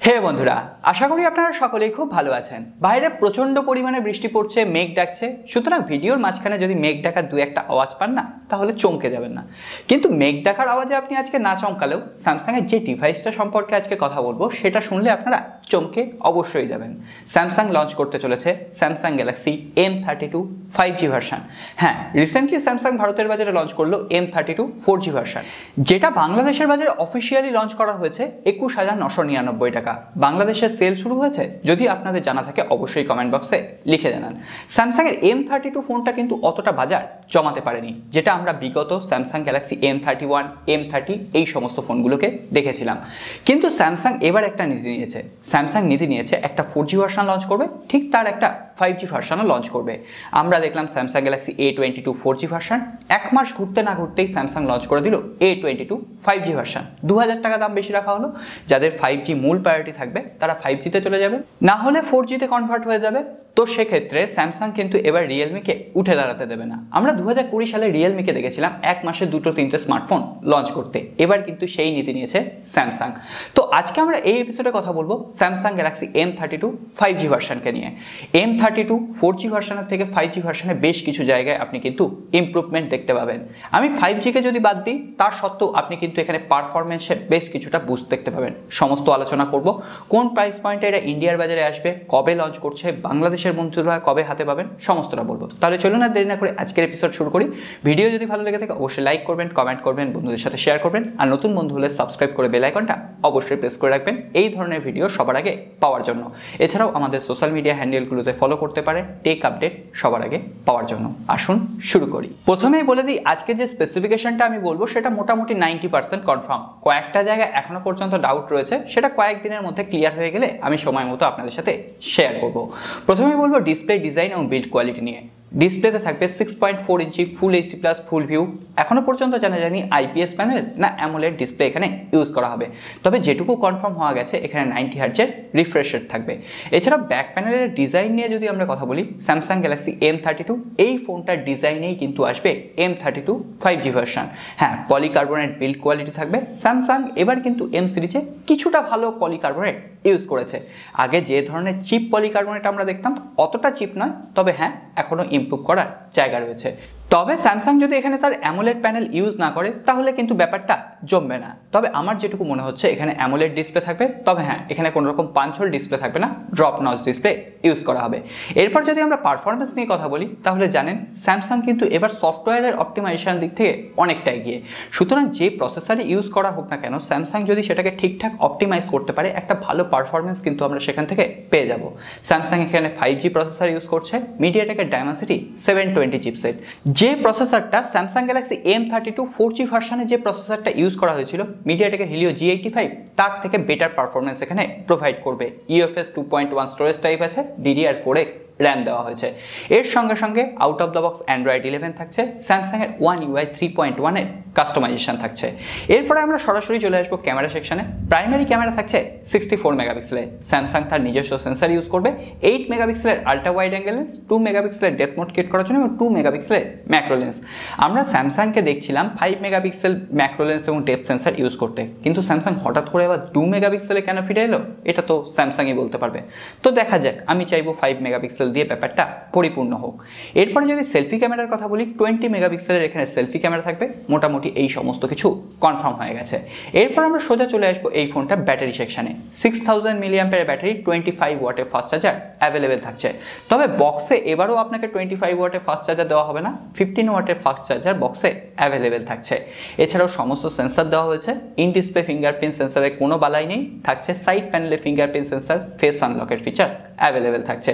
হে বন্ধুরা, আশা করি আপনারা সকলেই খুব ভালো আছেন। বাইরে প্রচন্ড পরিমাণে বৃষ্টি পড়ছে, মেঘ ডাকছে। সুতরাং ভিডিওর মাঝখানে যদি মেঘ ডাকার দু একটা আওয়াজ পান না, তাহলে চমকে যাবেন না। কিন্তু মেঘ ডাকার আওয়াজে আপনি আজকে না চমকালেও স্যামসাং এর যে ডিভাইসটা সম্পর্কে আজকে কথা বলবো সেটা শুনলে আপনারা চমকে অবশ্যই যাবেন। স্যামসাং লঞ্চ করতে চলেছে Samsung Galaxy M32 5G version. হ্যাঁ, রিসেন্টলি স্যামসাং ভারতের বাজারে লঞ্চ করলো M32 4G ভার্সন, যেটা বাংলাদেশের বাজারে অফিসিয়ালি লঞ্চ করা হয়েছে 21,999 টাকা। বাংলাদেশের সেল শুরু হয়েছে, যদি আপনাদের জানা থাকে অবশ্যই কমেন্ট বক্সে লিখে জানান। স্যামসাং এর M32 ফোনটা কিন্তু অতটা বাজার জমাতে পারেনি, যেটা আমরা বিগত স্যামসাং গ্যালাক্সি M31, M30 এই সমস্ত ফোনগুলোকে দেখেছিলাম। কিন্তু স্যামসাং এবার একটা নীতি নিয়েছে। স্যামসাং নীতি নিয়েছে একটা 4G ভার্সন লঞ্চ করবে, ঠিক তার একটা 5G ভার্সনও লঞ্চ করবে। আমরা দেখলাম Samsung Galaxy A22 4G version, এক মাস ঘুরতে না ঘুরতেই স্যামসাং লঞ্চ করে দিল A22 5G ভার্সন। 2000 টাকা দাম বেশি রাখা হলো। যাদের 5G মূল প্রায়োরিটি থাকবে তারা 5G-তে চলে যাবে, না হলে 4G-তে কনভার্ট হয়ে যাবে। তো সেক্ষেত্রে স্যামসাং কিন্তু এবার রিয়েলমিকে উঠে দাঁড়াতে দেবে না। আমরা 2020 সালে রিয়েলমিকে দেখেছিলাম এক মাসে 2-3টে স্মার্টফোন লঞ্চ করতে। এবার কিন্তু সেই নীতি নিয়েছে স্যামসাং। তো আজকে আমরা এই এপিসোডে কথা বলবো স্যামসাং গ্যালাক্সি M32 5G ভার্সনকে নিয়ে। M32 4G ভার্সনের থেকে 5G ভার্সনে বেশ কিছু জায়গায় আপনি কিন্তু ইমপ্রুভমেন্ট দেখতে পাবেন। আমি 5G-কে যদি বাদ দিই, তার সত্ত্বেও আপনি কিন্তু এখানে পারফরমেন্সে বেশ কিছুটা বুস্ট দেখতে পাবেন। সমস্ত আলোচনা করব, কোন প্রাইস পয়েন্টে এটা ইন্ডিয়ার বাজারে আসবে, কবে লঞ্চ করছে, বাংলাদেশের বন্ধুরা কবে হাতে পাবেন, সমস্তটা বলবো। তাহলে চলুন আর দেরি না করে আজকের এপিসোড শুরু করি। ভিডিও যদি ভালো লেগে থাকে অবশ্যই লাইক করবেন, কমেন্ট করবেন, বন্ধুদের সাথে শেয়ার করবেন, আর নতুন বন্ধু হলে সাবস্ক্রাইব করে বেল আইকনটা অবশ্যই প্রেস করে রাখবেন এই ধরনের ভিডিও সবার আগে পাওয়ার জন্য। এছাড়াও আমাদের সোশ্যাল মিডিয়া হ্যান্ডেলগুলোতে ফলো করতে পারেন টেক আপডেট সবার আগে পাওয়ার জন্য। আসুন শুরু করি। প্রথমেই বলে দিই, আজকে যে স্পেসিফিকেশনটা আমি বলবো সেটা মোটামুটি 90% কনফার্ম। কয়েকটা জায়গায় এখনো পর্যন্ত ডাউট রয়েছে, সেটা কয়েকদিনের মধ্যে ক্লিয়ার হয়ে গেলে আমি সময় মতো আপনাদের সাথে শেয়ার করব। প্রথমে বলবো ডিসপ্লে ডিজাইন এবং বিল্ড কোয়ালিটি নিয়ে। ডিসপ্লেতে থাকবে 6.4 inch full HD plus full view. এখনো পর্যন্ত জানা যায়নি আইপিএস প্যানেল না অ্যামোলেড ডিসপ্লে এখানে ইউজ করা হবে, তবে যেটুকু কনফার্ম হওয়া গেছে এখানে 90 হার্টজের রিফ্রেশ রেট থাকবে। এছাড়া ব্যাক প্যানেলের ডিজাইন নিয়ে যদি আমরা কথা বলি, স্যামসাং গ্যালাক্সি M32 এই ফোনটার ডিজাইনেই কিন্তু আসবে M32 5G ভার্সন। হ্যাঁ, পলিকার্বনেট বিল্ড কোয়ালিটি থাকবে। স্যামসাং এবার কিন্তু M সিরিজে কিছুটা ভালো পলিকার্বনেট ইউজ করেছে। আগে যে ধরনের চিপ পলিকার্বনেট আমরা দেখতাম অতটা চিপ নয়, তবে হ্যাঁ এখনো ইমপ্রুভ করার জায়গা রয়েছে। তবে স্যামসাং যদি এখানে তার অ্যামোলেড প্যানেল ইউজ না করে তাহলে কিন্তু ব্যাপারটা জমবে না। তবে আমার যেটুকু মনে হচ্ছে এখানে অ্যামোলেড ডিসপ্লে থাকবে, তবে হ্যাঁ এখানে কোনো রকম পাঞ্চ হোল ডিসপ্লে থাকবে না, ড্রপ নচ ডিসপ্লে ইউজ করা হবে। এরপর যদি আমরা পারফরমেন্স নিয়ে কথা বলি, তাহলে জানেন স্যামসাং কিন্তু এবার সফটওয়্যারের অপটিমাইজেশন দিক থেকে অনেকটা এগিয়ে। সুতরাং যে প্রসেসরই ইউজ করা হোক না কেন, স্যামসাং যদি সেটাকে ঠিকঠাক অপটিমাইজ করতে পারে, একটা ভালো পারফরমেন্স কিন্তু আমরা সেখান থেকে পেয়ে যাব। স্যামসাং এখানে 5G প্রসেসর ইউজ করছে, মিডিয়াটেকের ডায়মেনসিটি 720 চিপসেট। যে প্রসেসরটা স্যামসাং গ্যালাক্সি M32 4G ভার্সনে যে প্রসেসরটা ইউজ করা হয়েছিল মিডিয়াটেকের হিলিও G85, তার থেকে বেটার পারফরমেন্স এখানে প্রোভাইড করবে। UFS 2.1 স্টোরেজ টাইপ আছে, DDR4X র্যাম দেওয়া হয়েছে। এর সঙ্গে সঙ্গে out of the box Android 11 থাকছে, স্যামসাং এর One UI 3.1 এর কাস্টমাইজেশন থাকছে। এরপরে আমরা সরাসরি চলে আসবো ক্যামেরা সেকশনে। প্রাইমারি ক্যামেরা থাকছে 64 মেগাপিক্সেলের। স্যামসাং তার নিজস্ব সেন্সর ইউজ করবে, 8 মেগাপিক্সেলের আল্ট্রা ওয়াইড অ্যাঙ্গেল লেন্স, 2 মেগাপিক্সেলের ডেপথ মোড ক্রিয়েট করার জন্য এবং 2 মেগাপিক্সেলের ম্যাক্রো লেন্স। আমরা স্যামসাংকে দেখছিলাম 5 মেগাপিক্সেল ম্যাক্রো লেন্স এবং ডেপথ সেন্সর ইউজ করতে, কিন্তু স্যামসাং হঠাৎ করে এবার 2 মেগাপিক্সেলে কেন ফিরে এলো এটা তো স্যামসাংই বলতে পারবে। তো দেখা যাক, আমি চাইবো 5 মেগাপিক্সেল দিয়ে ব্যাপারটা পরিপূর্ণ হোক। এরপরে যদি সেলফি ক্যামেরার কথা বলি, 20 মেগাপিক্সেলের এখানে সেলফি ক্যামেরা থাকবে। মোটামুটি এই সমস্ত কিছু কনফার্ম হয়ে গেছে। এরপর আমরা সোজা চলে আসবো এই ফোনটা ব্যাটারি সেকশনে। 6000 মিলিঅ্যাম্পিয়ার ব্যাটারি, 25 ওয়াটের ফাস্ট চার্জার অ্যাভেলেবেল থাকছে। তবে বক্সে এবারও আপনাকে 25 ওয়াটের ফাস্ট চার্জার দেওয়া হবে না, 15 ওয়াটের ফাস্ট চার্জার বক্সে অ্যাভেলেবেল থাকছে। এছাড়াও সমস্ত সেন্সর দেওয়া হয়েছে। ইন ডিসপ্লে ফিঙ্গারপ্রিন্ট সেন্সরে কোনো বালাই নেই, থাকছে সাইড প্যানেলে ফিঙ্গারপ্রিন্ট সেন্সর, ফেস আনলকের ফিচার্স অ্যাভেলেবেল থাকছে।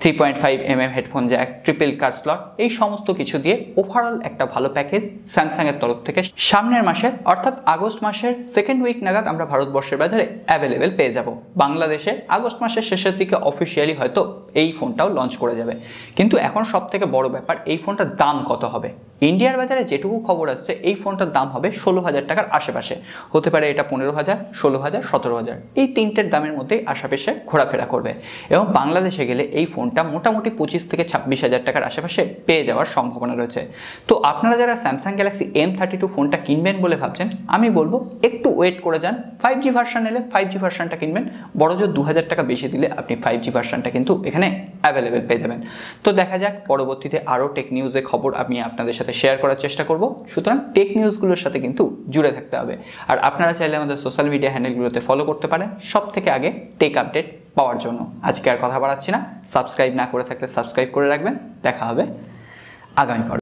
3.5mm headphone jack, triple card slot, এই সমস্ত কিছু দিয়ে ওভারঅল একটা ভালো প্যাকেজ স্যামসাং এর তরফ থেকে সামনের মাসে অর্থাৎ আগস্ট মাসের সেকেন্ড উইক নাগাদ আমরা ভারতবর্ষের বাজারে অ্যাভেলেবেল পেয়ে যাব। বাংলাদেশে আগস্ট মাসের শেষের দিকে অফিসিয়ালি হয়তো এই ফোনটাও লঞ্চ করে যাবে। কিন্তু এখন সব থেকে বড় ব্যাপার এই ফোনটার দাম কত হবে। ইন্ডিয়ার বাজারে যেটুকু খবর আসছে এই ফোনটার দাম হবে 16,000 টাকার আশেপাশে, হতে পারে এটা 15,000, 16,000, 17,000, এই তিনটের দামের মধ্যেই আশেপাশে ঘোরাফেরা করবে। এবং বাংলাদেশে গেলে এই ফোনটা মোটামুটি 25 থেকে 26,000 টাকার আশেপাশে পেয়ে যাওয়ার সম্ভাবনা রয়েছে। তো আপনারা যারা স্যামসাং গ্যালাক্সি M32 ফোনটা কিনবেন বলে ভাবছেন, আমি বলবো একটু ওয়েট করে যান। 5G ভার্সন এলে 5G ভার্সনটা কিনবেন, বড়জোর 2,000 টাকা বেশি দিলে আপনি 5G ভার্সনটা কিন্তু এখানে অ্যাভেলেবেল পেয়ে যাবেন। তো দেখা যাক, পরবর্তীতে আরও টেক নিউজের খবর আমি আপনাদের সাথে শেয়ার করার চেষ্টা করব। সুতরাং টেক নিউজগুলোর সাথে কিন্তু জুড়ে থাকতে হবে। আর আপনারা চাইলে আমাদের সোশ্যাল মিডিয়া হ্যান্ডেলগুলোতে ফলো করতে পারেন সব থেকে আগে টেক আপডেট পাওয়ার জন্য। আজকে আর কথা বাড়াচ্ছি না, সাবস্ক্রাইব না করে থাকলে সাবস্ক্রাইব করে রাখবেন। দেখা হবে আগামী পর্বে।